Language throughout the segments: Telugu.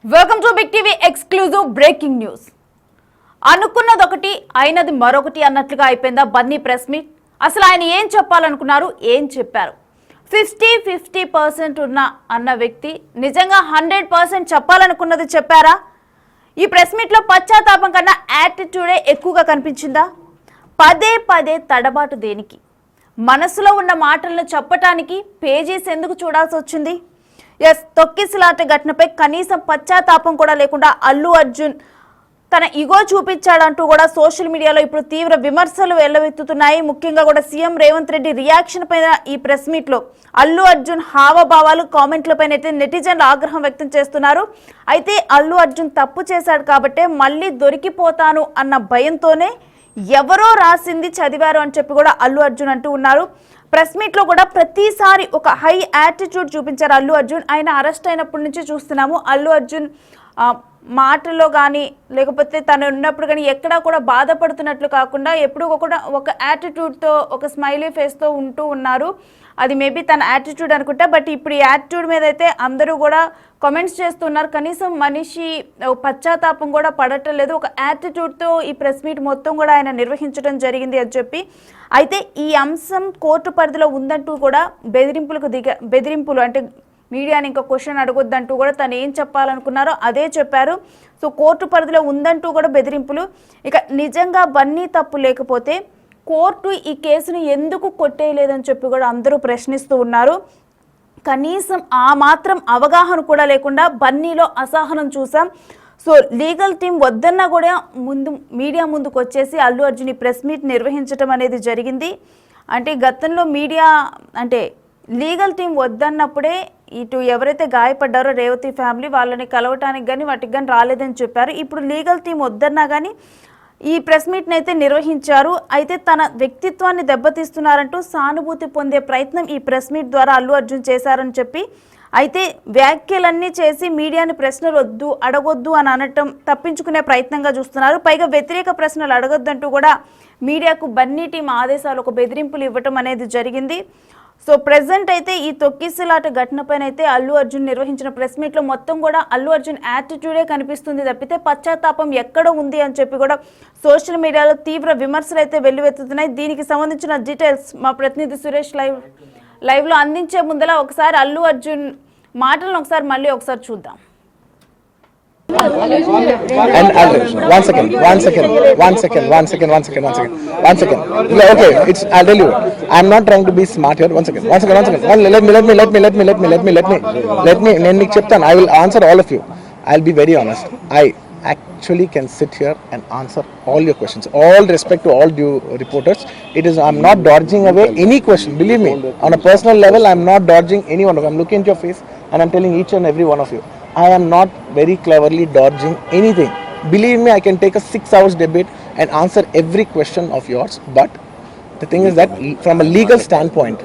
Welcome to big TV exclusive breaking news. అనుకున్నది ఒకటి అయినది మరొకటి అన్నట్లుగా అయిపోయిందా బన్నీ ప్రెస్ మీట్? అసలు ఆయన ఏం చెప్పాలనుకున్నారు, ఏం చెప్పారు? 50% ఉన్న అన్న వ్యక్తి నిజంగా 100% చెప్పాలనుకున్నది చెప్పారా? ఈ ప్రెస్ మీట్లో పశ్చాత్తాపం కన్నా యాటిట్యూడే ఎక్కువగా కనిపించిందా? పదే పదే తడబాటు దేనికి? మనసులో ఉన్న మాటలను చెప్పటానికి పేజీస్ ఎందుకు చూడాల్సి వచ్చింది? తొక్కిసలాట ఘటనపై కనీసం పశ్చాత్తాపం కూడా లేకుండా అల్లు అర్జున్ తన ఇగో చూపించాడంటూ కూడా సోషల్ మీడియాలో ఇప్పుడు తీవ్ర విమర్శలు వెల్లవెత్తుతున్నాయి. ముఖ్యంగా కూడా సీఎం రేవంత్ రెడ్డి రియాక్షన్ పైన ఈ ప్రెస్ మీట్ లో అల్లు అర్జున్ హావభావాలు కామెంట్లపైన అయితే నెటిజన్లు ఆగ్రహం వ్యక్తం చేస్తున్నారు. అయితే అల్లు అర్జున్ తప్పు చేశాడు కాబట్టే మళ్ళీ దొరికిపోతాను అన్న భయంతోనే ఎవరో రాసింది చదివారు అని చెప్పి కూడా అల్లు అర్జున్ అంటూ ఉన్నారు. ప్రెస్ మీట్ లో కూడా ప్రతిసారి ఒక హై యాటిట్యూడ్ చూపించారు అల్లు అర్జున్. ఆయన అరెస్ట్ అయినప్పటి నుంచి చూస్తున్నాము అల్లు అర్జున్ మాటల్లో కానీ లేకపోతే తను ఉన్నప్పుడు కానీ ఎక్కడా కూడా బాధపడుతున్నట్లు కాకుండా ఎప్పుడు ఒక యాటిట్యూడ్తో ఒక స్మైలీ ఫేస్తో ఉంటూ ఉన్నారు. అది మేబీ తన యాటిట్యూడ్ అనుకుంటా. బట్ ఇప్పుడు ఈ యాటిట్యూడ్ మీద అయితే అందరూ కూడా కామెంట్స్ చేస్తున్నారు. కనీసం మనిషి పశ్చాత్తాపం కూడా పడటం లేదు. ఒక యాటిట్యూడ్తో ఈ ప్రెస్ మీట్ మొత్తం కూడా ఆయన నిర్వహించడం జరిగింది అని చెప్పి. అయితే ఈ అంశం కోర్టు పరిధిలో ఉందంటూ కూడా బెదిరింపులు అంటే మీడియాని ఇంకా క్వశ్చన్ అడగొద్దంటూ కూడా తను ఏం చెప్పాలనుకున్నారో అదే చెప్పారు. సో కోర్టు పరిధిలో ఉందంటూ కూడా బెదిరింపులు. ఇక నిజంగా బన్నీ తప్పు లేకపోతే కోర్టు ఈ కేసును ఎందుకు కొట్టేయలేదని చెప్పి కూడా అందరూ ప్రశ్నిస్తూ ఉన్నారు. కనీసం ఆ మాత్రం అవగాహన కూడా లేకుండా బన్నీలో అసహనం చూసాం. సో లీగల్ టీం వద్దన్నా కూడా మీడియా ముందుకు వచ్చేసి అల్లు అర్జున్ ఈ ప్రెస్ మీట్ నిర్వహించడం అనేది జరిగింది. అంటే గతంలో మీడియా అంటే లీగల్ టీం వద్దన్నప్పుడే ఇటు ఎవరైతే గాయపడ్డారో రేవతి ఫ్యామిలీ వాళ్ళని కలవటానికి కానీ వాటికి కానీ రాలేదని చెప్పారు. ఇప్పుడు లీగల్ టీం వద్దన్నా కానీ ఈ ప్రెస్ మీట్ని అయితే నిర్వహించారు. అయితే తన వ్యక్తిత్వాన్ని దెబ్బతీస్తున్నారంటూ సానుభూతి పొందే ప్రయత్నం ఈ ప్రెస్ మీట్ ద్వారా అల్లు అర్జున్ చేశారని చెప్పి అయితే వ్యాఖ్యలన్నీ చేసి మీడియాని ప్రశ్నలు అడగొద్దు అని అనటం తప్పించుకునే ప్రయత్నంగా చూస్తున్నారు. పైగా వ్యతిరేక ప్రశ్నలు అడగొద్దంటూ కూడా మీడియాకు బన్నీ టీం ఆదేశాలు ఒక బెదిరింపులు ఇవ్వటం అనేది జరిగింది. సో ప్రెసెంట్ అయితే ఈ తొక్కిసలాట ఘటనపైన అయితే అల్లు అర్జున్ నిర్వహించిన ప్రెస్ మీట్లో మొత్తం కూడా అల్లు అర్జున్ యాటిట్యూడే కనిపిస్తుంది తప్పితే పశ్చాత్తాపం ఎక్కడ ఉంది అని చెప్పి కూడా సోషల్ మీడియాలో తీవ్ర విమర్శలు అయితే వెల్లువెత్తుతున్నాయి. దీనికి సంబంధించిన డీటెయిల్స్ మా ప్రతినిధి సురేష్ లైవ్లో అందించే ముందల ఒకసారి అల్లు అర్జున్ మాటలను మళ్ళీ ఒకసారి చూద్దాం. And one second. Okay, I'll tell you. I'm not trying to be smart here. One second. Let me. నేను మీకు చెప్తాను. I will answer all of you. I'll be very honest. I actually can sit here and answer all your questions. All respect to all due reporters. I'm not dodging away any question. Believe me, on a personal level, I'm not dodging any one of you. I'm looking into your face and I'm telling each and every one of you. I am not very cleverly dodging anything. Believe me, I can take a 6 hours debate and answer every question of yours. But the thing is that from a legal standpoint,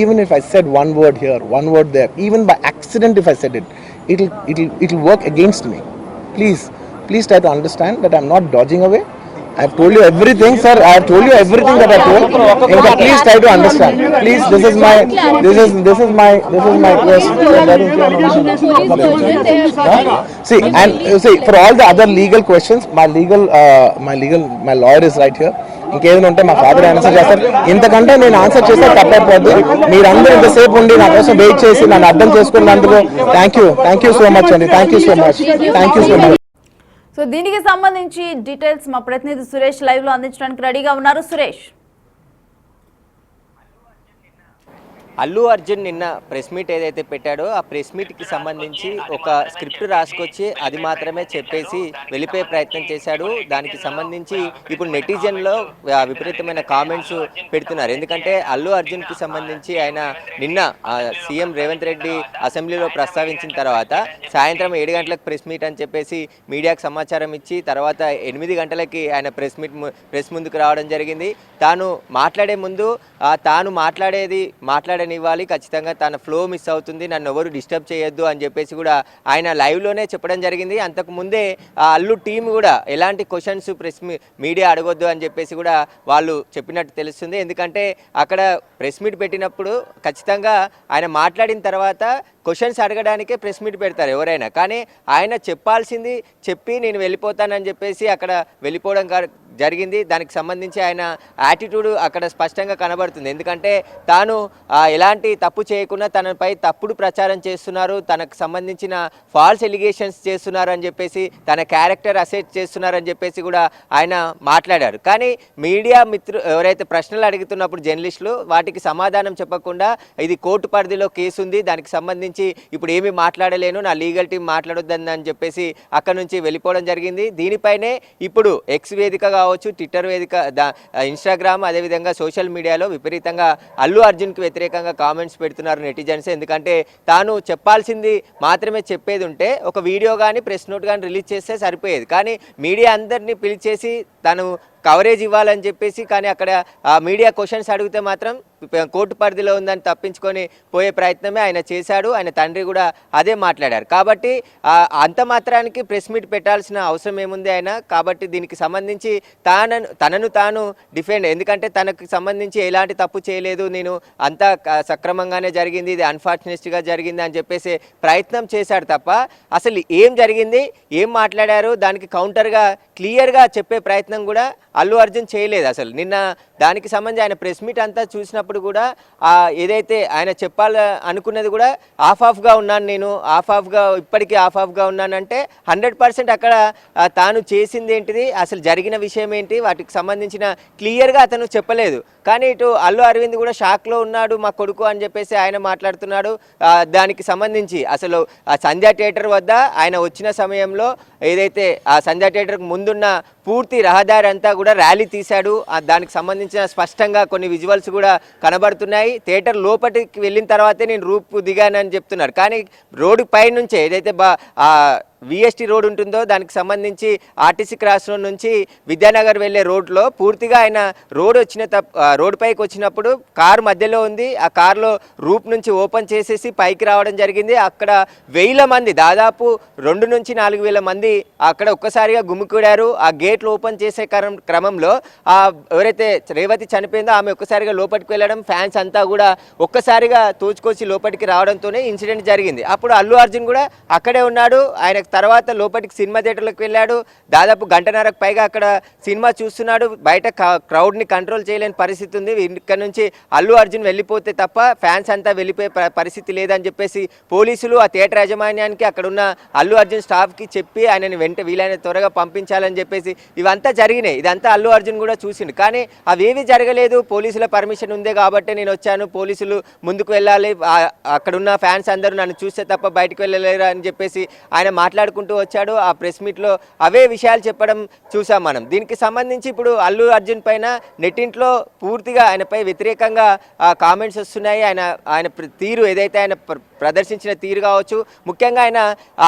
even if I said one word here, one word there, even by accident if I said it, it'll work against me. Please try to understand that I'm not dodging away. I've told you everything, sir. I've told you everything that I told. Inka, please try to understand. Please, this is my question. See, for all the other legal questions, my lawyer is right here. ఇంకేదైనా ఉంటే మా ఫాదర్ ఆన్సర్ చేస్తారు. ఇంతకంటే నేను ఆన్సర్ చేస్తే తప్పైపోద్ది. మీరందరూ ఇంతసేపు ఉండి నా కోసం వెయిట్ చేసి నన్ను అర్థం చేసుకున్నందుకు థ్యాంక్ యూ సో మచ్ అండి. Thank you so much. So దీనికి సంబంధించి డీటెయిల్స్ మా ప్రతినిధి సురేష్ లైవ్ లో అందించడానికి రెడీగా ఉన్నారు. సురేష్, అల్లు అర్జున్ నిన్న ప్రెస్ మీట్ ఏదైతే పెట్టాడో ఆ ప్రెస్ మీట్కి సంబంధించి ఒక స్క్రిప్ట్ రాసుకొచ్చి అది మాత్రమే చెప్పేసి వెళ్ళిపోయే ప్రయత్నం చేశాడు. దానికి సంబంధించి ఇప్పుడు నెటిజన్లో విపరీతమైన కామెంట్స్ పెడుతున్నారు. ఎందుకంటే అల్లు అర్జున్కి సంబంధించి ఆయన నిన్న సీఎం రేవంత్ రెడ్డి అసెంబ్లీలో ప్రస్తావించిన తర్వాత సాయంత్రం 7 గంటలకు ప్రెస్ మీట్ అని చెప్పేసి మీడియాకు సమాచారం ఇచ్చి తర్వాత 8 గంటలకి ఆయన ప్రెస్ ముందుకు రావడం జరిగింది. తాను మాట్లాడే ముందు తాను మాట్లాడే మాట్లాడనివ్వాలి, ఖచ్చితంగా తన ఫ్లో మిస్ అవుతుంది, నన్ను ఎవరు డిస్టర్బ్ చేయొద్దు అని చెప్పేసి కూడా ఆయన లైవ్లోనే చెప్పడం జరిగింది. అంతకుముందే ఆ అల్లు టీం కూడా ఎలాంటి క్వశ్చన్స్ మీడియా అడగొద్దు అని చెప్పేసి కూడా వాళ్ళు చెప్పినట్టు తెలుస్తుంది. ఎందుకంటే అక్కడ ప్రెస్ మీట్ పెట్టినప్పుడు ఖచ్చితంగా ఆయన మాట్లాడిన తర్వాత క్వశ్చన్స్ అడగడానికే ప్రెస్ మీట్ పెడతారు ఎవరైనా, కానీ ఆయన చెప్పాల్సింది చెప్పి నేను వెళ్ళిపోతానని చెప్పేసి అక్కడ వెళ్ళిపోవడం జరిగింది. దానికి సంబంధించి ఆయన యాటిట్యూడ్ అక్కడ స్పష్టంగా కనబడుతుంది. ఎందుకంటే తాను ఎలాంటి తప్పు చేయకుండా తనపై తప్పుడు ప్రచారం చేస్తున్నారు, తనకు సంబంధించిన ఫాల్స్ ఎలిగేషన్స్ చేస్తున్నారు అని చెప్పేసి, తన క్యారెక్టర్ అసెట్ చేస్తున్నారని చెప్పేసి కూడా ఆయన మాట్లాడారు. కానీ మీడియా మిత్రులు ఎవరైతే ప్రశ్నలు అడుగుతున్నప్పుడు జర్నలిస్టులు వాటికి సమాధానం చెప్పకుండా ఇది కోర్టు పరిధిలో కేసు ఉంది, దానికి సంబంధించి ఇప్పుడు ఏమీ మాట్లాడలేను, నా లీగల్ టీం మాట్లాడొద్దని అని చెప్పేసి అక్కడ నుంచి వెళ్ళిపోవడం జరిగింది. దీనిపైనే ఇప్పుడు ఎక్స్ వేదిక కావచ్చు, ట్విట్టర్ వేదిక, ఇన్స్టాగ్రామ్, అదేవిధంగా సోషల్ మీడియాలో విపరీతంగా అల్లు అర్జున్కి వ్యతిరేకంగా కామెంట్స్ పెడుతున్నారు నెటిజన్స్. ఎందుకంటే తాను చెప్పాల్సింది మాత్రమే చెప్పేది ఉంటే ఒక వీడియో కానీ ప్రెస్ నోట్ కానీ రిలీజ్ చేస్తే సరిపోయేది, కానీ మీడియా అందరినీ పిలిచేసి తను కవరేజ్ ఇవ్వాలని చెప్పేసి, కానీ అక్కడ మీడియా క్వశ్చన్స్ అడిగితే మాత్రం కోర్టు పరిధిలో ఉందని తప్పించుకొని పోయే ప్రయత్నమే ఆయన చేశాడు. ఆయన తండ్రి కూడా అదే మాట్లాడారు. కాబట్టి అంత మాత్రానికి ప్రెస్ మీట్ పెట్టాల్సిన అవసరం ఏముంది ఆయన? కాబట్టి దీనికి సంబంధించి తనను తాను డిఫెండ్, ఎందుకంటే తనకు సంబంధించి ఎలాంటి తప్పు చేయలేదు, నేను అంతా సక్రమంగానే జరిగింది, ఇది అన్ఫార్చునేట్గా జరిగింది అని చెప్పేసి ప్రయత్నం చేశాడు తప్ప అసలు ఏం జరిగింది, ఏం మాట్లాడారు దానికి కౌంటర్గా క్లియర్గా చెప్పే ప్రయత్నం కూడా అల్లు అర్జున్ చేయలేదు. అసలు నిన్న దానికి సంబంధించి ఆయన ప్రెస్ మీట్ అంతా చూసినప్పుడు కూడా ఏదైతే ఆయన చెప్పాలి అనుకున్నది కూడా ఆఫ్గా ఉన్నాను, నేను ఇప్పటికీ ఆఫ్గా ఉన్నానంటే 100% అక్కడ తాను చేసింది ఏంటిది, అసలు జరిగిన విషయం ఏంటి, వాటికి సంబంధించిన క్లియర్గా అతను చెప్పలేదు. కానీ ఇటు అల్లు అరవింద్ కూడా షాక్లో ఉన్నాడు, మా కొడుకు అని చెప్పేసి ఆయన మాట్లాడుతున్నాడు. దానికి సంబంధించి అసలు సంధ్యా థియేటర్ వద్ద ఆయన వచ్చిన సమయంలో ఏదైతే ఆ సంధ్యా థియేటర్కి ముందున్న పూర్తి రహదారి అంతా కూడా ర్యాలీ తీశాడు. దానికి సంబంధించిన స్పష్టంగా కొన్ని విజువల్స్ కూడా కనబడుతున్నాయి. థియేటర్ లోపలికి వెళ్ళిన తర్వాతే నేను రూపు దిగానని చెప్తున్నారు. కానీ రోడ్డు పై నుంచే ఏదైతే విఎస్టీ రోడ్ ఉంటుందో దానికి సంబంధించి ఆర్టీసీ క్రాస్ రోడ్ నుంచి విద్యానగర్ వెళ్ళే రోడ్లో పూర్తిగా ఆయన రోడ్ పైకి వచ్చినప్పుడు కారు మధ్యలో ఉంది, ఆ కారులో రూప్ నుంచి ఓపెన్ చేసేసి పైకి రావడం జరిగింది. అక్కడ 1000 మంది, దాదాపు 2 నుంచి 4,000 మంది అక్కడ ఒక్కసారిగా గుమికూడారు. ఆ గేట్లు ఓపెన్ చేసే క్రమంలో ఎవరైతే రేవతి చనిపోయిందో ఆమె ఒక్కసారిగా లోపలికి వెళ్ళడం, ఫ్యాన్స్ అంతా కూడా ఒక్కసారిగా తోచుకొచ్చి లోపలికి రావడంతోనే ఇన్సిడెంట్ జరిగింది. అప్పుడు అల్లు అర్జున్ కూడా అక్కడే ఉన్నాడు. ఆయన తర్వాత లోపలికి సినిమా థియేటర్లకు వెళ్ళాడు. దాదాపు 1.5 గంటలకు పైగా అక్కడ సినిమా చూస్తున్నాడు. బయట క్రౌడ్ని కంట్రోల్ చేయలేని పరిస్థితి ఉంది. ఇక్కడ నుంచి అల్లు అర్జున్ వెళ్ళిపోతే తప్ప ఫ్యాన్స్ అంతా వెళ్ళిపోయే పరిస్థితి లేదని చెప్పేసి పోలీసులు ఆ థియేటర్ యాజమాన్యానికి అక్కడున్న అల్లు అర్జున్ స్టాఫ్కి చెప్పి ఆయనని వీలైన త్వరగా పంపించాలని చెప్పేసి ఇవంతా జరిగినాయి. ఇదంతా అల్లు అర్జున్ కూడా చూసిండు. కానీ అవేవి జరగలేదు, పోలీసుల పర్మిషన్ ఉందే కాబట్టి నేను వచ్చాను, పోలీసులు ముందుకు వెళ్ళాలి, అక్కడున్న ఫ్యాన్స్ అందరూ నన్ను చూస్తే తప్ప బయటకు వెళ్ళలేరు అని చెప్పేసి ఆయన మాట్లాడుకుంటూ వచ్చాడు. ఆ ప్రెస్ మీట్లో అవే విషయాలు చెప్పడం చూసాం మనం. దీనికి సంబంధించి ఇప్పుడు అల్లు అర్జున్ పైన నెట్టింట్లో పూర్తిగా ఆయనపై వ్యతిరేకంగా కామెంట్స్ వస్తున్నాయి. ఆయన తీరు ఏదైతే ఆయన ప్రదర్శించిన తీరు కావచ్చు, ముఖ్యంగా ఆయన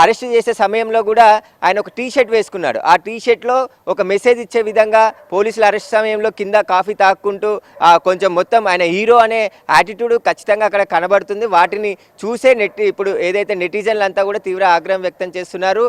అరెస్ట్ చేసే సమయంలో కూడా ఆయన ఒక టీషర్ట్ వేసుకున్నాడు. ఆ టీషర్ట్లో ఒక మెసేజ్ ఇచ్చే విధంగా పోలీసుల అరెస్ట్ సమయంలో కింద కాఫీ తాక్కుంటూ కొంచెం మొత్తం ఆయన హీరో అనే యాటిట్యూడ్ ఖచ్చితంగా అక్కడ కనబడుతుంది. వాటిని చూసే ఇప్పుడు ఏదైతే నెటిజన్లు అంతా కూడా తీవ్ర ఆగ్రహం వ్యక్తం చేస్తున్నారు.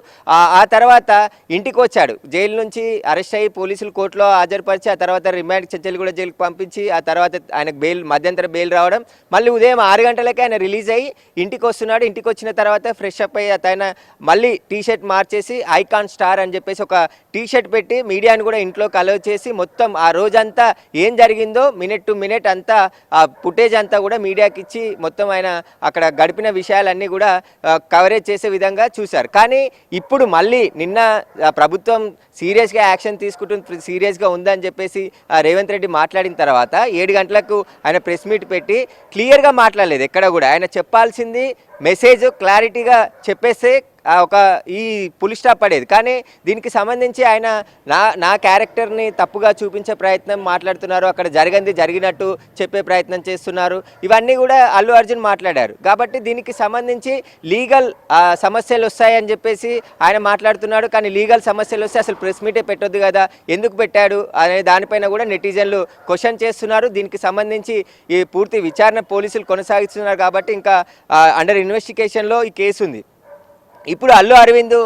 ఆ తర్వాత ఇంటికి వచ్చాడు, జైలు నుంచి అరెస్ట్ అయ్యి పోలీసులు కోర్టులో హాజరుపరిచి ఆ తర్వాత రిమాండ్ చెంచల్గూడ జైలుకి పంపించి ఆ తర్వాత ఆయనకు మధ్యంతర బెయిల్ రావడం, మళ్ళీ ఉదయం 6 గంటలకే ఆయన రిలీజ్ అయ్యి ఇంటికి వస్తున్నాడు. ఇంటికి వచ్చిన తర్వాత ఫ్రెష్ అప్ అయ్యి ఆయన మళ్ళీ టీషర్ట్ మార్చేసి ఐకాన్ స్టార్ అని చెప్పేసి ఒక టీషర్ట్ పెట్టి మీడియాని కూడా ఇంట్లోకి అలౌ చేసి మొత్తం ఆ రోజంతా ఏం జరిగిందో మినిట్ టు మినిట్ అంతా ఆ ఫుటేజ్ అంతా కూడా మీడియాకి ఇచ్చి మొత్తం ఆయన అక్కడ గడిపిన విషయాలన్నీ కూడా కవరేజ్ చేసే విధంగా చూశారు. కానీ ఇప్పుడు మళ్ళీ నిన్న ప్రభుత్వం సీరియస్గా యాక్షన్ తీసుకుంటుంది, సీరియస్గా ఉందని చెప్పేసి రేవంత్ రెడ్డి మాట్లాడిన తర్వాత 7 గంటలకు ఆయన ప్రెస్ మీట్ పెట్టి క్లియర్గా మాట్లాడలేదు. ఎక్కడ కూడా ఆయన చెప్పాల్సింది మెసేజ్ క్లారిటీగా చెప్పేస్తే ఒక ఈ పులి స్టాప్ పడేది. కానీ దీనికి సంబంధించి ఆయన నా క్యారెక్టర్ని తప్పుగా చూపించే ప్రయత్నం మాట్లాడుతున్నారు, అక్కడ జరిగినట్టు చెప్పే ప్రయత్నం చేస్తున్నారు, ఇవన్నీ కూడా అల్లు అర్జున్ మాట్లాడారు. కాబట్టి దీనికి సంబంధించి లీగల్ సమస్యలు వస్తాయని చెప్పేసి ఆయన మాట్లాడుతున్నాడు. కానీ లీగల్ సమస్యలు వస్తే అసలు ప్రెస్ మీటే పెట్టొద్దు కదా, ఎందుకు పెట్టాడు అనే దానిపైన కూడా నెటిజన్లు క్వశ్చన్ చేస్తున్నారు. దీనికి సంబంధించి ఈ పూర్తి విచారణ పోలీసులు కొనసాగిస్తున్నారు. కాబట్టి ఇంకా అండర్ ఇన్వెస్టిగేషన్లో ఈ కేసు ఉంది. ఇప్పుడు అల్లు అరవింద్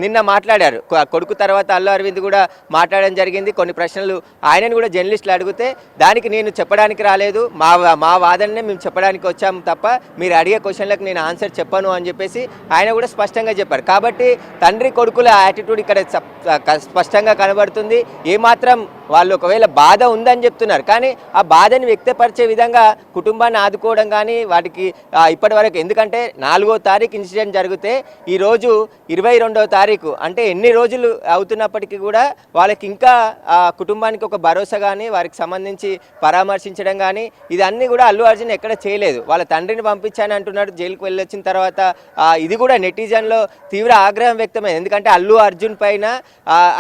నిన్న మాట్లాడారు, కొడుకు తర్వాత అల్లు అరవింద్ కూడా మాట్లాడడం జరిగింది. కొన్ని ప్రశ్నలు ఆయనను కూడా జర్నలిస్టులు అడిగితే దానికి నేను చెప్పడానికి రాలేదు, మా వాదననే మేము చెప్పడానికి వచ్చాము తప్ప మీరు అడిగే క్వశ్చన్లకు నేను ఆన్సర్ చెప్పను అని చెప్పేసి ఆయన కూడా స్పష్టంగా చెప్పారు. కాబట్టి తండ్రి కొడుకుల యాటిట్యూడ్ ఇక్కడ స్పష్టంగా కనబడుతుంది. ఏమాత్రం వాళ్ళు ఒకవేళ బాధ ఉందని చెప్తున్నారు, కానీ ఆ బాధని వ్యక్తపరిచే విధంగా కుటుంబాన్ని ఆదుకోవడం కానీ వాటికి ఇప్పటి వరకు, ఎందుకంటే 4వ తారీఖు ఇన్సిడెంట్ జరిగితే ఈరోజు 22వ తారీఖు, అంటే ఎన్ని రోజులు అవుతున్నప్పటికీ కూడా వాళ్ళకి ఇంకా కుటుంబానికి ఒక భరోసా కానీ వారికి సంబంధించి పరామర్శించడం కానీ ఇదన్నీ కూడా అల్లు అర్జున్ ఎక్కడ చేయలేదు. వాళ్ళ తండ్రిని పంపించాని అంటున్నాడు, జైలుకు వెళ్ళొచ్చిన తర్వాత ఇది కూడా నెటిజన్లో తీవ్ర ఆగ్రహం వ్యక్తమైంది. ఎందుకంటే అల్లు అర్జున్ పైన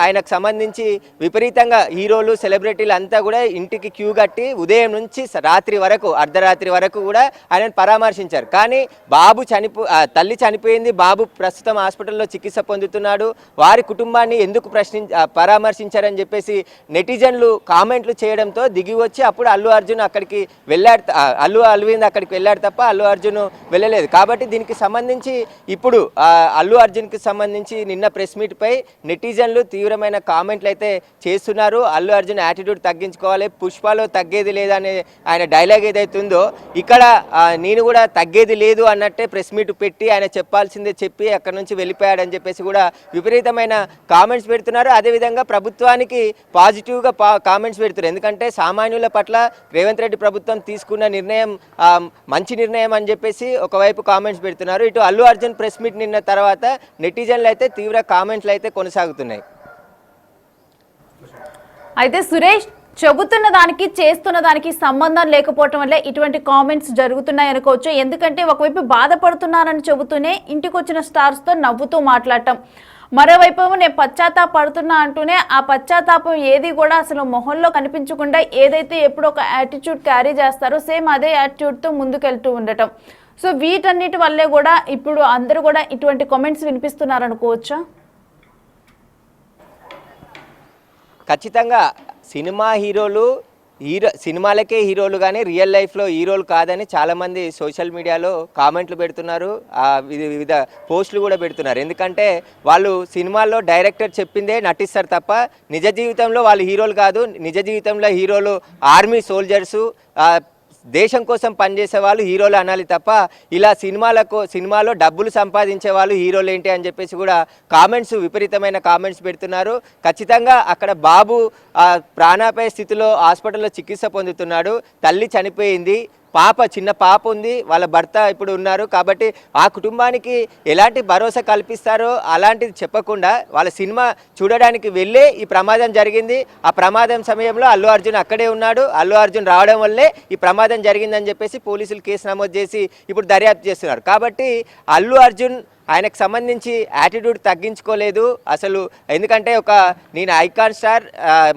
ఆయనకు సంబంధించి విపరీతంగా హీరోలు సెలబ్రిటీలు అంతా కూడా ఇంటికి క్యూ కట్టి ఉదయం నుంచి రాత్రి వరకు అర్ధరాత్రి వరకు కూడా ఆయనను పరామర్శించారు. కానీ తల్లి చనిపోయింది, బాబు ప్రస్తుతం హాస్పిటల్లో చికిత్స పొందుతున్నాడు, వారి కుటుంబాన్ని ఎందుకు పరామర్శించారని చెప్పేసి నెటిజన్లు కామెంట్లు చేయడంతో దిగి వచ్చి అప్పుడు అల్లు అర్జున్ అక్కడికి వెళ్ళాడు, అల్లు అక్కడికి వెళ్ళాడు తప్ప అల్లు అర్జున్ వెళ్ళలేదు. కాబట్టి దీనికి సంబంధించి ఇప్పుడు అల్లు అర్జున్కి సంబంధించి నిన్న ప్రెస్ మీట్ పై నెటిజన్లు తీవ్రమైన కామెంట్లు అయితే చేస్తున్నారు. అల్లు అర్జున్ యాటిట్యూడ్ తగ్గించుకోవాలి, పుష్పలో తగ్గేది లేదనే ఆయన డైలాగ్ ఏదైతే ఉందో ఇక్కడ నేను కూడా తగ్గేది లేదు అన్నట్టే ప్రెస్ మీట్ పెట్టి ఆయన చెప్పాల్సిందే చెప్పి అక్కడ నుంచి వెళ్ళిపోయాడని చెప్పేసి కూడా విపరీతమైన కామెంట్స్ పెడుతున్నారు. అదేవిధంగా ప్రభుత్వానికి పాజిటివ్గా కామెంట్స్ పెడుతున్నారు. ఎందుకంటే సామాన్యుల పట్ల రేవంత్ రెడ్డి ప్రభుత్వం తీసుకున్న నిర్ణయం మంచి నిర్ణయం అని చెప్పేసి ఒకవైపు కామెంట్స్ పెడుతున్నారు. ఇటు అల్లు అర్జున్ ప్రెస్ మీట్ నిన్న తర్వాత నెటిజన్లు అయితే తీవ్ర కామెంట్లు అయితే కొనసాగుతున్నాయి. అయితే సురేష్, చెబుతున్న దానికి చేస్తున్న దానికి సంబంధం లేకపోవటం వల్లే ఇటువంటి కామెంట్స్ జరుగుతున్నాయి అనుకోవచ్చు. ఎందుకంటే ఒకవైపు బాధపడుతున్నారని చెబుతూనే ఇంటికి వచ్చిన స్టార్స్తో నవ్వుతూ మాట్లాడటం, మరోవైపు నేను పశ్చాత్తాపడుతున్నా అంటూనే ఆ పశ్చాత్తాపం ఏది కూడా అసలు మొహంలో కనిపించకుండా ఏదైతే ఎప్పుడు ఒక యాటిట్యూడ్ క్యారీ చేస్తారో సేమ్ అదే యాటిట్యూడ్తో ముందుకెళ్తూ ఉండటం. సో వీటన్నిటి వల్లే కూడా ఇప్పుడు అందరూ కూడా ఇటువంటి కామెంట్స్ వినిపిస్తున్నారనుకోవచ్చా? ఖచ్చితంగా సినిమాలకే హీరోలు కానీ రియల్ లైఫ్లో హీరోలు కాదని చాలామంది సోషల్ మీడియాలో కామెంట్లు పెడుతున్నారు, వివిధ పోస్టులు కూడా పెడుతున్నారు. ఎందుకంటే వాళ్ళు సినిమాల్లో డైరెక్టర్ చెప్పిందే నటిస్తారు తప్ప నిజ జీవితంలో వాళ్ళు హీరోలు కాదు. నిజ జీవితంలో హీరోలు ఆర్మీ సోల్జర్సు, దేశం కోసం పనిచేసే వాళ్ళు హీరోలు అనాలి తప్ప ఇలా సినిమాలో డబ్బులు సంపాదించే వాళ్ళు హీరోలు ఏంటి అని చెప్పేసి కూడా విపరీతమైన కామెంట్స్ పెడుతున్నారు. ఖచ్చితంగా అక్కడ బాబు ప్రాణాపాయ స్థితిలో హాస్పిటల్లో చికిత్స పొందుతున్నాడు, తల్లి చనిపోయింది, చిన్న పాప ఉంది, వాళ్ళ భర్త ఇప్పుడు ఉన్నారు. కాబట్టి ఆ కుటుంబానికి ఎలాంటి భరోసా కల్పిస్తారో అలాంటిది చెప్పకుండా వాళ్ళ సినిమా చూడడానికి వెళ్ళే ఈ ప్రమాదం జరిగింది. ఆ ప్రమాదం సమయంలో అల్లు అర్జున్ అక్కడే ఉన్నాడు, అల్లు అర్జున్ రావడం వల్లే ఈ ప్రమాదం జరిగిందని చెప్పేసి పోలీసులు కేసు నమోదు చేసి ఇప్పుడు దర్యాప్తు చేస్తున్నారు. కాబట్టి అల్లు అర్జున్ ఆయనకు సంబంధించి యాటిట్యూడ్ తగ్గించుకోలేదు అసలు. ఎందుకంటే నేను ఐకాన్ స్టార్,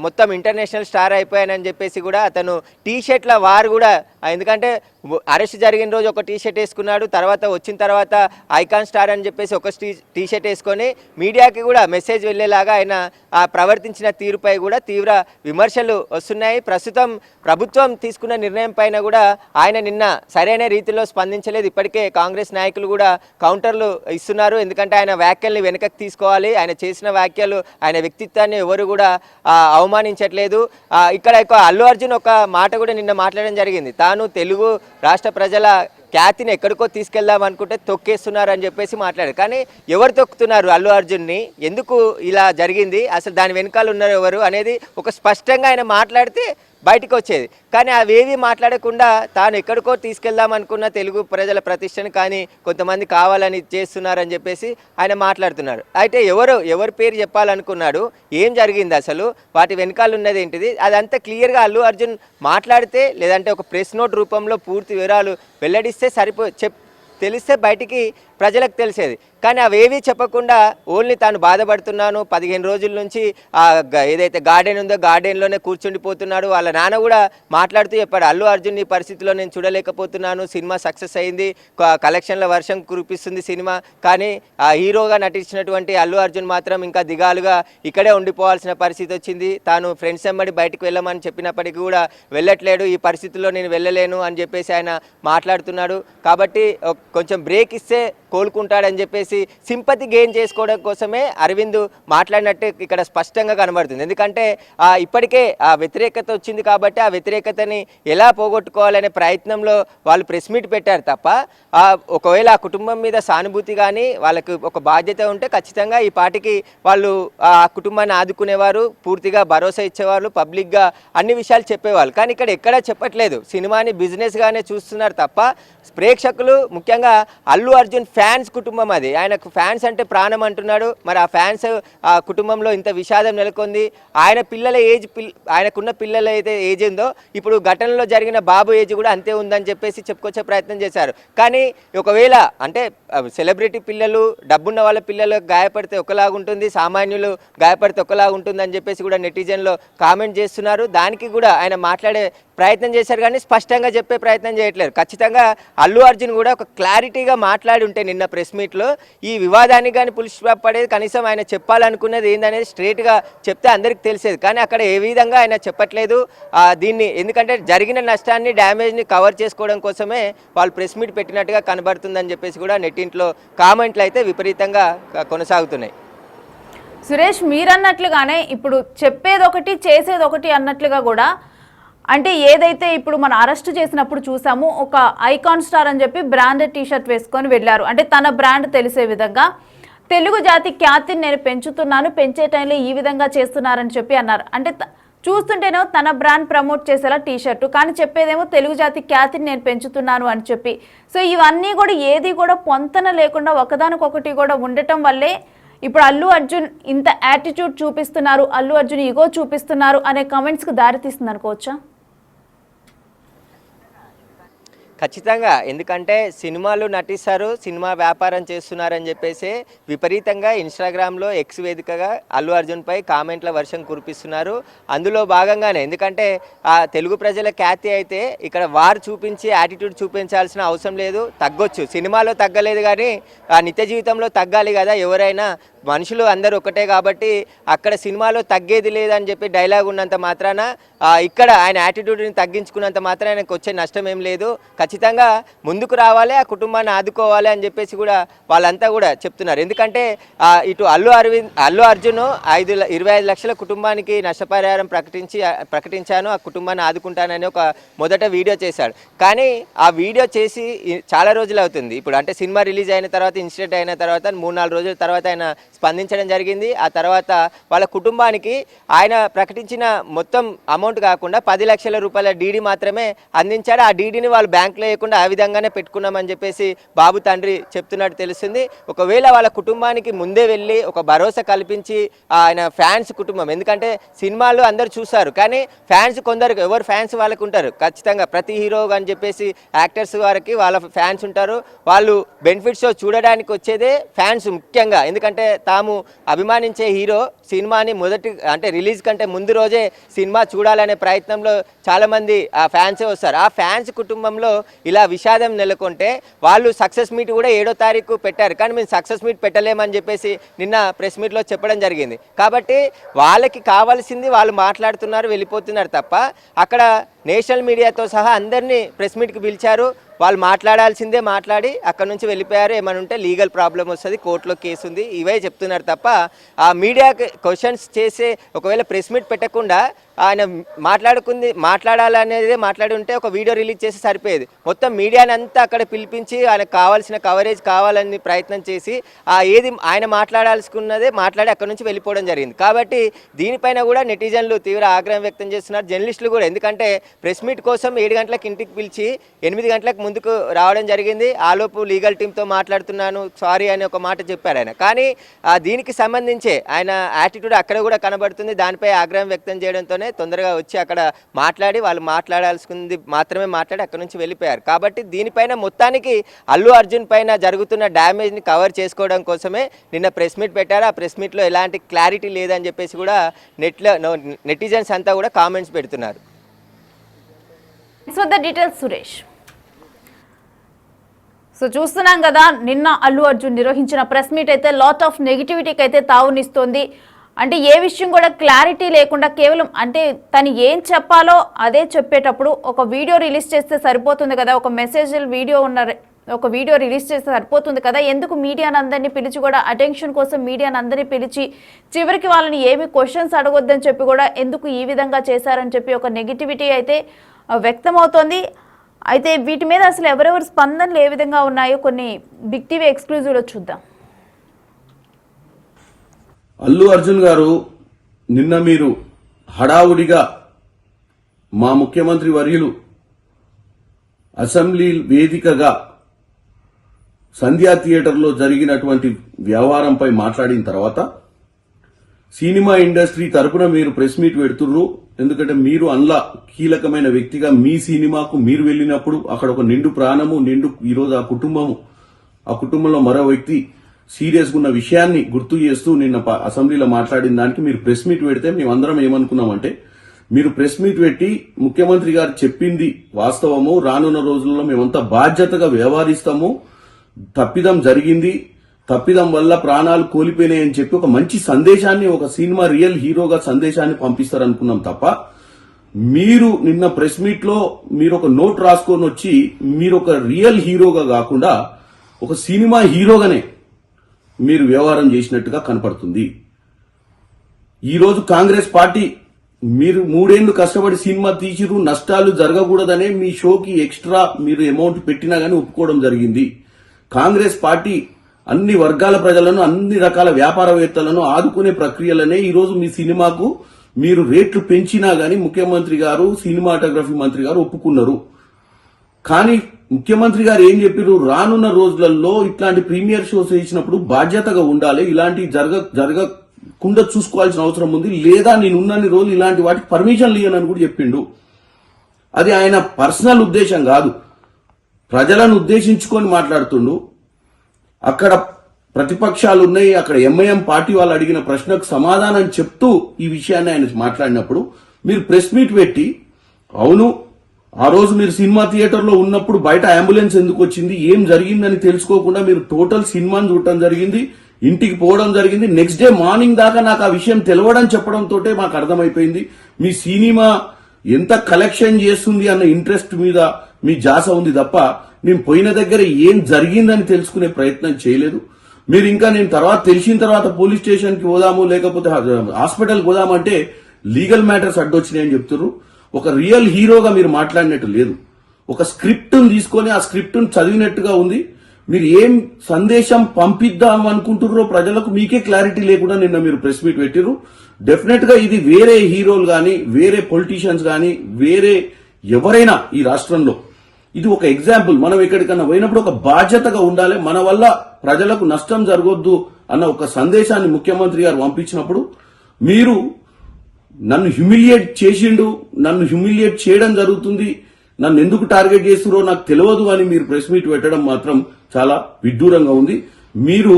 మొత్తం ఇంటర్నేషనల్ స్టార్ అయిపోయానని చెప్పేసి కూడా అతను టీషర్ట్ల వారు కూడా, ఎందుకంటే అరెస్ట్ జరిగిన రోజు ఒక టీషర్ట్ వేసుకున్నాడు, తర్వాత వచ్చిన తర్వాత ఐకాన్ స్టార్ అని చెప్పేసి ఒక టీషర్ట్ వేసుకొని మీడియాకి కూడా మెసేజ్ వెళ్ళేలాగా ఆయన ప్రవర్తించిన తీరుపై కూడా తీవ్ర విమర్శలు వస్తున్నాయి. ప్రస్తుతం ప్రభుత్వం తీసుకున్న నిర్ణయం పైన కూడా ఆయన నిన్న సరైన రీతిలో స్పందించలేదు. ఇప్పటికే కాంగ్రెస్ నాయకులు కూడా కౌంటర్లు ఇస్తున్నారు. ఎందుకంటే ఆయన వ్యాఖ్యల్ని వెనకకి తీసుకోవాలి, ఆయన చేసిన వ్యాఖ్యలు ఆయన వ్యక్తిత్వాన్ని ఎవరు కూడా అవమానించట్లేదు. ఇక్కడ అల్లు అర్జున్ ఒక మాట కూడా నిన్న మాట్లాడడం జరిగింది, తాను తెలుగు రాష్ట్ర ప్రజల ఖ్యాతిని ఎక్కడికో తీసుకెళ్దాం అనుకుంటే తొక్కేస్తున్నారు అని చెప్పేసి మాట్లాడారు. కానీ ఎవరు తొక్కుతున్నారు అల్లు అర్జున్ని, ఎందుకు ఇలా జరిగింది, అసలు దాని వెనకాల ఉన్నారు ఎవరు అనేది ఒక స్పష్టంగా ఆయన మాట్లాడితే బయటకు వచ్చేది. కానీ అవేవి మాట్లాడకుండా తాను ఎక్కడికో తీసుకెళ్దాం అనుకున్న తెలుగు ప్రజల ప్రతిష్టను కానీ కొంతమంది కావాలని చేస్తున్నారని చెప్పేసి ఆయన మాట్లాడుతున్నారు. అయితే ఎవరి పేరు చెప్పాలనుకున్నాడు, ఏం జరిగింది అసలు, వాటి వెనకాల ఉన్నది ఏంటిది, అదంతా క్లియర్గా అల్లు అర్జున్ మాట్లాడితే లేదంటే ఒక ప్రెస్ నోట్ రూపంలో పూర్తి వివరాలు వెల్లడిస్తే తెలిస్తే బయటికి ప్రజలకు తెలిసేది. కానీ అవేవీ చెప్పకుండా ఓన్లీ తాను బాధపడుతున్నాను 15 రోజుల నుంచి ఏదైతే గార్డెన్ ఉందో గార్డెన్లోనే కూర్చుండిపోతున్నాడు. వాళ్ళ నాన్న కూడా మాట్లాడుతూ చెప్పాడు, అల్లు అర్జున్ ఈ పరిస్థితిలో నేను చూడలేకపోతున్నాను, సినిమా సక్సెస్ అయింది, కలెక్షన్ల వర్షం కురిపిస్తుంది సినిమా, కానీ ఆ హీరోగా నటించినటువంటి అల్లు అర్జున్ మాత్రం ఇంకా దిగాలుగా ఇక్కడే ఉండిపోవాల్సిన పరిస్థితి వచ్చింది. తాను ఫ్రెండ్స్ వెంబడి బయటకు వెళ్ళమని చెప్పినప్పటికీ కూడా వెళ్ళట్లేడు, ఈ పరిస్థితుల్లో నేను వెళ్ళలేను అని చెప్పేసి ఆయన మాట్లాడుతున్నాడు. కాబట్టి కొంచెం బ్రేక్ ఇస్తే కోలుకుంటాడని చెప్పేసి సింపతి గెయిన్ చేసుకోవడం కోసమే అరవింద్ మాట్లాడినట్టు ఇక్కడ స్పష్టంగా కనబడుతుంది. ఎందుకంటే ఇప్పటికే ఆ వ్యతిరేకత వచ్చింది కాబట్టి ఆ వ్యతిరేకతని ఎలా పోగొట్టుకోవాలనే ప్రయత్నంలో వాళ్ళు ప్రెస్ మీట్ పెట్టారు తప్ప ఒకవేళ ఆ కుటుంబం మీద సానుభూతి కానీ వాళ్ళకి ఒక బాధ్యత ఉంటే ఖచ్చితంగా ఈ పాటికి వాళ్ళు ఆ కుటుంబాన్ని ఆదుకునేవారు, పూర్తిగా భరోసా ఇచ్చేవాళ్ళు, పబ్లిక్గా అన్ని విషయాలు చెప్పేవాళ్ళు. కానీ ఇక్కడ ఎక్కడా చెప్పట్లేదు, సినిమాని బిజినెస్గానే చూస్తున్నారు తప్ప ప్రేక్షకులు ముఖ్యంగా అల్లు అర్జున్ ఫ్యాన్స్ కుటుంబం అది, ఆయనకు ఫ్యాన్స్ అంటే ప్రాణం అంటున్నాడు. మరి ఆ ఫ్యాన్స్ ఆ కుటుంబంలో ఇంత విషాదం నెలకొంది. ఆయన పిల్లల ఆయనకున్న పిల్లల అయితే ఏజ్ ఉందో ఇప్పుడు ఘటనలో జరిగిన బాబు ఏజ్ కూడా అంతే ఉందని చెప్పేసి చెప్పుకొచ్చే ప్రయత్నం చేశారు. కానీ ఒకవేళ అంటే సెలబ్రిటీ పిల్లలు, డబ్బున్న వాళ్ళ పిల్లలు గాయపడితే ఒకలాగుంటుంది, సామాన్యులు గాయపడితే ఒకలాగుంటుంది అని చెప్పేసి కూడా నెటిజన్లో కామెంట్ చేస్తున్నారు. దానికి కూడా ఆయన మాట్లాడే ప్రయత్నం చేశారు కానీ స్పష్టంగా చెప్పే ప్రయత్నం చేయట్లేదు. ఖచ్చితంగా అల్లు అర్జున్ కూడా ఒక క్లారిటీగా మాట్లాడి ఉంటే నిన్న ప్రెస్ మీట్లో ఈ వివాదానికి కానీ పులిసి పడేది, కనీసం ఆయన చెప్పాలనుకున్నది ఏందనేది స్ట్రేట్గా చెప్తే అందరికీ తెలిసేది. కానీ అక్కడ ఏ విధంగా ఆయన చెప్పట్లేదు దీన్ని, ఎందుకంటే జరిగిన నష్టాన్ని, డ్యామేజ్ని కవర్ చేసుకోవడం కోసమే వాళ్ళు ప్రెస్ మీట్ పెట్టినట్టుగా కనబడుతుందని చెప్పేసి కూడా నెట్టింట్లో కామెంట్లు అయితే విపరీతంగా కొనసాగుతున్నాయి. సురేష్, మీరన్నట్లుగానే ఇప్పుడు చెప్పేది ఒకటి చేసేది ఒకటి అన్నట్లుగా కూడా, అంటే ఏదైతే ఇప్పుడు మనం అరెస్ట్ చేసినప్పుడు చూసాము, ఒక ఐకాన్ స్టార్ అని చెప్పి బ్రాండెడ్ టీషర్ట్ వేసుకొని వెళ్ళారు. అంటే తన బ్రాండ్ తెలిసే విధంగా తెలుగు జాతి ఖ్యాతిని నేను పెంచుతున్నాను, పెంచే టైంలో ఈ విధంగా చేస్తున్నారని చెప్పి అన్నారు. అంటే చూస్తుంటేనేమో తన బ్రాండ్ ప్రమోట్ చేసేలా టీషర్టు, కానీ చెప్పేదేమో తెలుగు జాతి ఖ్యాతిని నేను పెంచుతున్నాను అని చెప్పి. సో ఇవన్నీ కూడా ఏది కూడా పొంతన లేకుండా ఒకదానికొకటి కూడా ఉండటం వల్లే ఇప్పుడు అల్లు అర్జున్ ఇంత యాటిట్యూడ్ చూపిస్తున్నారు, అల్లు అర్జున్ ఈగో చూపిస్తున్నారు అనే కామెంట్స్కి దారితీస్తుంది అనుకోవచ్చా? ఖచ్చితంగా, ఎందుకంటే సినిమాలు నటిస్తారు, సినిమా వ్యాపారం చేస్తున్నారని చెప్పేసి విపరీతంగా ఇన్స్టాగ్రామ్లో ఎక్స్ వేదికగా అల్లు అర్జున్పై కామెంట్ల వర్షం కురిపిస్తున్నారు. అందులో భాగంగానే ఎందుకంటే ఆ తెలుగు ప్రజల ఖ్యాతి అయితే ఇక్కడ వారు చూపించి యాటిట్యూడ్ చూపించాల్సిన అవసరం లేదు, తగ్గొచ్చు. సినిమాలో తగ్గలేదు కానీ ఆ నిత్య జీవితంలో తగ్గాలి కదా, ఎవరైనా మనుషులు అందరూ ఒకటే కాబట్టి అక్కడ సినిమాలో తగ్గేది లేదని చెప్పి డైలాగ్ ఉన్నంత మాత్రాన ఇక్కడ ఆయన యాటిట్యూడ్ని తగ్గించుకున్నంత మాత్రాన ఆయనకు వచ్చే నష్టం ఏం లేదు. ఖచ్చితంగా ముందుకు రావాలి, ఆ కుటుంబాన్ని ఆదుకోవాలి అని చెప్పేసి కూడా వాళ్ళంతా కూడా చెప్తున్నారు. ఎందుకంటే ఇటు అల్లు అర్జున్ 25 లక్షల కుటుంబానికి నష్టపరిహారం ప్రకటించాను, ఆ కుటుంబాన్ని ఆదుకుంటానని ఒక మొదట వీడియో చేశాడు. కానీ ఆ వీడియో చేసి చాలా రోజులు అవుతుంది. ఇప్పుడు అంటే సినిమా రిలీజ్ అయిన తర్వాత, ఇన్సిడెంట్ అయిన తర్వాత 3-4 రోజుల తర్వాత ఆయన స్పందించడం జరిగింది. ఆ తర్వాత వాళ్ళ కుటుంబానికి ఆయన ప్రకటించిన మొత్తం అమౌంట్ కాకుండా 10 లక్షల రూపాయల డీడీ మాత్రమే అందించాడు. ఆ డీడీని వాళ్ళు బ్యాంకులో వేయకుండా ఆ విధంగానే పెట్టుకున్నామని చెప్పేసి బాబు తండ్రి చెప్తున్నట్టు తెలుస్తుంది. ఒకవేళ వాళ్ళ కుటుంబానికి ముందే వెళ్ళి ఒక భరోసా కల్పించి ఆయన ఫ్యాన్స్ కుటుంబం, ఎందుకంటే సినిమాలు అందరు చూస్తారు కానీ ఫ్యాన్స్ కొందరు, ఎవరు ఫ్యాన్స్ వాళ్ళకు ఉంటారు ఖచ్చితంగా. ప్రతి హీరో అని చెప్పేసి యాక్టర్స్ వారికి వాళ్ళ ఫ్యాన్స్ ఉంటారు. వాళ్ళు బెనిఫిట్ షో చూడడానికి వచ్చేదే ఫ్యాన్స్ ముఖ్యంగా, ఎందుకంటే తాము అభిమానించే హీరో సినిమాని అంటే రిలీజ్ కంటే ముందు రోజే సినిమా చూడాలనే ప్రయత్నంలో చాలామంది ఆ ఫ్యాన్సే వస్తారు. ఆ ఫ్యాన్స్ కుటుంబంలో ఇలా విషాదం నెలకొంటే వాళ్ళు సక్సెస్ మీట్ కూడా 7వ తారీఖు పెట్టారు, కానీ మేము సక్సెస్ మీట్ పెట్టలేమని చెప్పేసి నిన్న ప్రెస్ మీట్లో చెప్పడం జరిగింది. కాబట్టి వాళ్ళకి కావాల్సింది వాళ్ళు మాట్లాడుతున్నారు, వెళ్ళిపోతున్నారు తప్ప అక్కడ నేషనల్ మీడియాతో సహా అందరినీ ప్రెస్ మీట్కి పిలిచారు. వాళ్ళు మాట్లాడాల్సిందే మాట్లాడి అక్కడ నుంచి వెళ్ళిపోయారు. ఏమైనా ఉంటే లీగల్ ప్రాబ్లం వస్తుంది, కోర్టులో కేసు ఉంది, ఇవే చెప్తున్నారు తప్ప ఆ మీడియాకి క్వశ్చన్స్ చేసే ఒకవేళ ప్రెస్ మీట్ పెట్టకుండా ఆయన మాట్లాడాలనేది మాట్లాడి ఉంటే ఒక వీడియో రిలీజ్ చేసి సరిపోయేది. మొత్తం మీడియాని అంతా అక్కడ పిలిపించి ఆయనకు కావాల్సిన కవరేజ్ కావాలని ప్రయత్నం చేసి ఏది ఆయన మాట్లాడాల్సుకున్నదే మాట్లాడి అక్కడ నుంచి వెళ్ళిపోవడం జరిగింది. కాబట్టి దీనిపైన కూడా నెటిజన్లు తీవ్ర ఆగ్రహం వ్యక్తం చేస్తున్నారు, జర్నలిస్టులు కూడా. ఎందుకంటే ప్రెస్ మీట్ కోసం 7 గంటలకు ఇంటికి పిలిచి 8 గంటలకు ముందుకు రావడం జరిగింది. ఆలోపు లీగల్ టీంతో మాట్లాడుతున్నాను సారీ అని ఒక మాట చెప్పారు ఆయన. కానీ దీనికి సంబంధించే ఆయన యాటిట్యూడ్ అక్కడ కూడా కనబడుతుంది. దానిపై ఆగ్రహం వ్యక్తం చేయడంతోనే తొందరగా వచ్చి అక్కడ మాట్లాడి వాళ్ళు మాట్లాడాల్సింది మాత్రమే మాట్లాడి అక్కడ నుంచి వెళ్ళిపోయారు. కాబట్టి దీనిపైన మొత్తానికి అల్లు అర్జున్ పైన జరుగుతున్న డ్యామేజ్ని కవర్ చేసుకోవడం కోసమే నిన్న ప్రెస్ మీట్ పెట్టారు. ఆ ప్రెస్ మీట్లో ఎలాంటి క్లారిటీ లేదని చెప్పేసి కూడా నెటిజన్స్ అంతా కూడా కామెంట్స్ పెడుతున్నారు. So the details Suresh. So చూస్తున్నాం కదా, నిన్న అల్లు అర్జున్ నిర్వహించిన ప్రెస్ మీట్ అయితే లాట్ ఆఫ్ నెగిటివిటీకి అయితే తావునిస్తోంది. అంటే ఏ విషయం కూడా క్లారిటీ లేకుండా కేవలం అంటే తను ఏం చెప్పాలో అదే చెప్పేటప్పుడు ఒక వీడియో రిలీజ్ చేస్తే సరిపోతుంది కదా, ఒక మెసేజ్ వీడియో ఒక వీడియో రిలీజ్ చేస్తే సరిపోతుంది కదా, ఎందుకు మీడియాని అందరినీ పిలిచి కూడా అటెన్షన్ కోసం మీడియాని అందరినీ పిలిచి చివరికి వాళ్ళని ఏమి క్వశ్చన్స్ అడగొద్దని చెప్పి కూడా ఎందుకు ఈ విధంగా చేశారని చెప్పి ఒక నెగిటివిటీ అయితే వ్యక్తమవుతోంది. అయితే వీటి మీద అసలు ఎవరెవరి స్పందనలు ఏ విధంగా ఉన్నాయో కొన్ని బిగ్ టీవీ ఎక్స్క్లూజివ్లో చూద్దాం. అల్లు అర్జున్ గారు, నిన్న మీరు హడావుడిగా మా ముఖ్యమంత్రి వర్యులు అసెంబ్లీ వేదికగా సంధ్యా థియేటర్లో జరిగినటువంటి వ్యవహారంపై మాట్లాడిన తర్వాత సినిమా ఇండస్ట్రీ తరపున మీరు ప్రెస్ మీట్ పెడుతుర్రు. ఎందుకంటే మీరు అందులో కీలకమైన వ్యక్తిగా మీ సినిమాకు మీరు వెళ్ళినప్పుడు అక్కడ ఒక నిండు ప్రాణము ఈరోజు ఆ కుటుంబంలో మరో వ్యక్తి సీరియస్ ఉన్న విషయాన్ని గుర్తు చేస్తూ నిన్న అసెంబ్లీలో మాట్లాడిన దానికి మీరు ప్రెస్ మీట్ పెడితే మేమందరం ఏమనుకున్నామంటే, మీరు ప్రెస్ మీట్ పెట్టి ముఖ్యమంత్రి గారు చెప్పింది వాస్తవము, రానున్న రోజుల్లో మేమంతా బాధ్యతగా వ్యవహరిస్తాము, తప్పిదం జరిగింది, తప్పిదం వల్ల ప్రాణాలు కోల్పోయినాయని చెప్పి ఒక మంచి సందేశాన్ని, ఒక సినిమా రియల్ హీరోగా సందేశాన్ని పంపిస్తారనుకున్నాం తప్ప, మీరు నిన్న ప్రెస్ మీట్ లో మీరు ఒక నోట్ రాసుకొని వచ్చి మీరు ఒక రియల్ హీరోగా కాకుండా ఒక సినిమా హీరోగానే మీరు వ్యవహారం చేసినట్టుగా కనపడుతుంది. ఈరోజు కాంగ్రెస్ పార్టీ మీరు 3 ఏళ్లు కష్టపడి సినిమా తీసిరు, నష్టాలు జరగకూడదనే మీ షోకి ఎక్స్ట్రా మీరు అమౌంట్ పెట్టినా గానీ ఒప్పుకోవడం జరిగింది. కాంగ్రెస్ పార్టీ అన్ని వర్గాల ప్రజలను, అన్ని రకాల వ్యాపారవేత్తలను ఆదుకునే ప్రక్రియలనే ఈరోజు మీ సినిమాకు మీరు రేట్లు పెంచినా గానీ ముఖ్యమంత్రి గారు, సినిమాటోగ్రఫీ మంత్రి గారు ఒప్పుకున్నారు. కానీ ముఖ్యమంత్రి గారు ఏం చెప్పారు, రానున్న రోజులలో ఇట్లాంటి ప్రీమియర్ షోస్ వేసినప్పుడు బాధ్యతగా ఉండాలి, ఇలాంటి జరగకుండా చూసుకోవాల్సిన అవసరం ఉంది, లేదా నేనున్నన్ని రోజులు ఇలాంటి వాటికి పర్మిషన్ ఇయ్యనని కూడా చెప్పిండు. అది ఆయన పర్సనల్ ఉద్దేశం కాదు, ప్రజలను ఉద్దేశించుకొని మాట్లాడుతుండు. అక్కడ ప్రతిపక్షాలు ఉన్నాయి, అక్కడ ఎంఐఎం పార్టీ వాళ్ళు అడిగిన ప్రశ్నకు సమాధానం చెప్తూ ఈ విషయాన్ని ఆయన మాట్లాడినప్పుడు మీరు ప్రెస్ మీట్ పెట్టి, అవును ఆ రోజు మీరు సినిమా థియేటర్లో ఉన్నప్పుడు బయట అంబులెన్స్ ఎందుకు వచ్చింది, ఏం జరిగిందని తెలుసుకోకుండా మీరు టోటల్ సినిమాని చూడటం జరిగింది, ఇంటికి పోవడం జరిగింది, నెక్స్ట్ డే మార్నింగ్ దాకా నాకు ఆ విషయం తెలవడం చెప్పడంతో మాకు అర్థమైపోయింది మీ సినిమా ఎంత కలెక్షన్ చేస్తుంది అన్న ఇంట్రెస్ట్ మీద మీ జాస ఉంది తప్ప నేను పోయిన దగ్గర ఏం జరిగిందని తెలుసుకునే ప్రయత్నం చేయలేదు. మీరు ఇంకా నేను తర్వాత తెలిసిన తర్వాత పోలీస్ స్టేషన్ కి పోదాము, లేకపోతే హాస్పిటల్కి పోదామంటే లీగల్ మ్యాటర్స్ అడ్డొచ్చినాయని చెప్తున్నారు. ఒక రియల్ హీరోగా మీరు మాట్లాడినట్టు లేదు. ఒక స్క్రిప్ట్ తీసుకొని ఆ స్క్రిప్ట్ చదివినట్టుగా ఉంది. మీరు ఏం సందేశం పంపిద్దాం అనుకుంటున్నారో ప్రజలకు మీకే క్లారిటీ లేకుండా నిన్న మీరు ప్రెస్ మీట్ పెట్టిరు. డెఫినెట్ గా ఇది వేరే హీరోలు గాని, వేరే పొలిటీషియన్స్ గాని, వేరే ఎవరైనా ఈ రాష్ట్రంలో ఇది ఒక ఎగ్జాంపుల్. మనం ఎక్కడికన్నా పోయినప్పుడు ఒక బాధ్యతగా ఉండాలి, మన వల్ల ప్రజలకు నష్టం జరగొద్దు అన్న ఒక సందేశాన్ని ముఖ్యమంత్రి గారు పంపించినప్పుడు మీరు నన్ను హ్యూమిలియేట్ చేసిండు, నన్ను హ్యూమిలియేట్ చేయడం జరుగుతుంది, నన్ను ఎందుకు టార్గెట్ చేస్తురో నాకు తెలియదు అని మీరు ప్రెస్ మీట్ పెట్టడం మాత్రం చాలా విడ్డూరంగా ఉంది. మీరు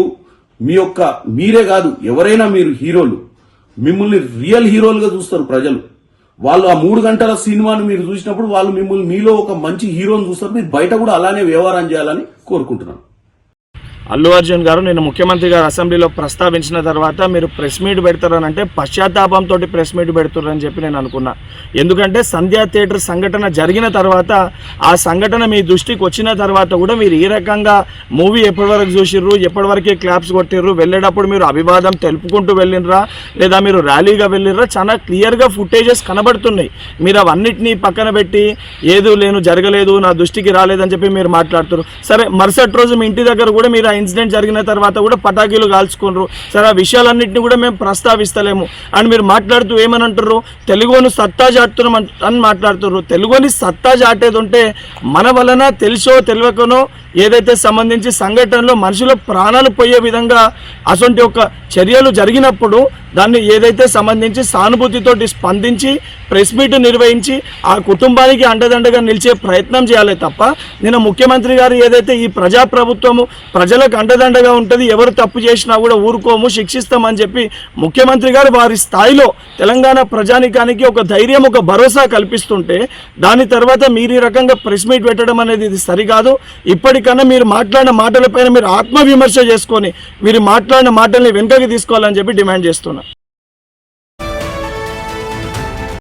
మీరే కాదు ఎవరైనా మీరు హీరోలు, మిమ్మల్ని రియల్ హీరోలుగా చూస్తారు ప్రజలు. వాళ్ళు ఆ 3 గంటల సినిమాను మీరు చూసినప్పుడు వాళ్ళు మిమ్మల్ని మీలో ఒక మంచి హీరోని చూస్తారు. మీరు బయట కూడా అలానే వ్యవహారం చేయాలని కోరుకుంటున్నాను. అల్లు అర్జున్ గారు నిన్న ముఖ్యమంత్రి గారు అసెంబ్లీలో ప్రస్తావించిన తర్వాత మీరు ప్రెస్ మీట్ పెడతారనంటే పశ్చాత్తాపంతో ప్రెస్ మీట్ పెడుతున్నారని చెప్పి నేను అనుకున్నా. ఎందుకంటే సంధ్యా థియేటర్ సంఘటన జరిగిన తర్వాత ఆ సంఘటన మీ దృష్టికి వచ్చిన తర్వాత కూడా మీరు ఈ రకంగా మూవీ ఎప్పటివరకు చూసిర్రు, ఎప్పటివరకే క్లాప్స్ కొట్టిర్రు, వెళ్ళేటప్పుడు మీరు అభివాదం తెలుపుకుంటూ వెళ్ళినరా లేదా మీరు ర్యాలీగా వెళ్ళినరా, చాలా క్లియర్గా ఫుటేజెస్ కనబడుతున్నాయి. మీరు అవన్నిటినీ పక్కన పెట్టి ఏదో జరగలేదు, నా దృష్టికి రాలేదని చెప్పి మీరు మాట్లాడుతున్నారు. సరే, మరుసటి రోజు మీ ఇంటి దగ్గర కూడా మీరు ఇన్సిడెంట్ జరిగిన తర్వాత కూడా పటాకీలు కాల్చుకున్నారు. సరే ఆ విషయాలన్నింటినీ కూడా మేము ప్రస్తావిస్తలేము అని మీరు మాట్లాడుతూ ఏమని అంటారు, తెలుగును సత్తా చాటుతున్నాం అని మాట్లాడుతున్నారు. తెలుగుని సత్తా చాటేది ఉంటే మన వలన తెలుసో తెలియకనో ఏదైతే సంబంధించి సంఘటనలో మనుషుల ప్రాణాలు పోయే విధంగా అటువంటి ఒక చర్యలు జరిగినప్పుడు దాన్ని ఏదైతే సంబంధించి సానుభూతితోటి స్పందించి ప్రెస్ మీట్ నిర్వహించి ఆ కుటుంబానికి అండదండగా నిలిచే ప్రయత్నం చేయాలి తప్ప నిన్న ముఖ్యమంత్రి గారు ఏదైతే ఈ ప్రజాప్రభుత్వము ప్రజలకు అండదండగా ఉంటుంది, ఎవరు తప్పు చేసినా కూడా ఊరుకోము శిక్షిస్తామని చెప్పి ముఖ్యమంత్రి గారు వారి స్థాయిలో తెలంగాణ ప్రజానికానికి ఒక ధైర్యం ఒక భరోసా కల్పిస్తుంటే దాని తర్వాత మీరు ఈ రకంగా ప్రెస్ మీట్ పెట్టడం అనేది ఇది సరికాదు. ఇప్పటికన్నా మీరు మాట్లాడిన మాటలపైన మీరు ఆత్మవిమర్శ చేసుకొని మీరు మాట్లాడిన మాటల్ని వెనుకకి తీసుకోవాలని చెప్పి డిమాండ్ చేస్తున్నారు.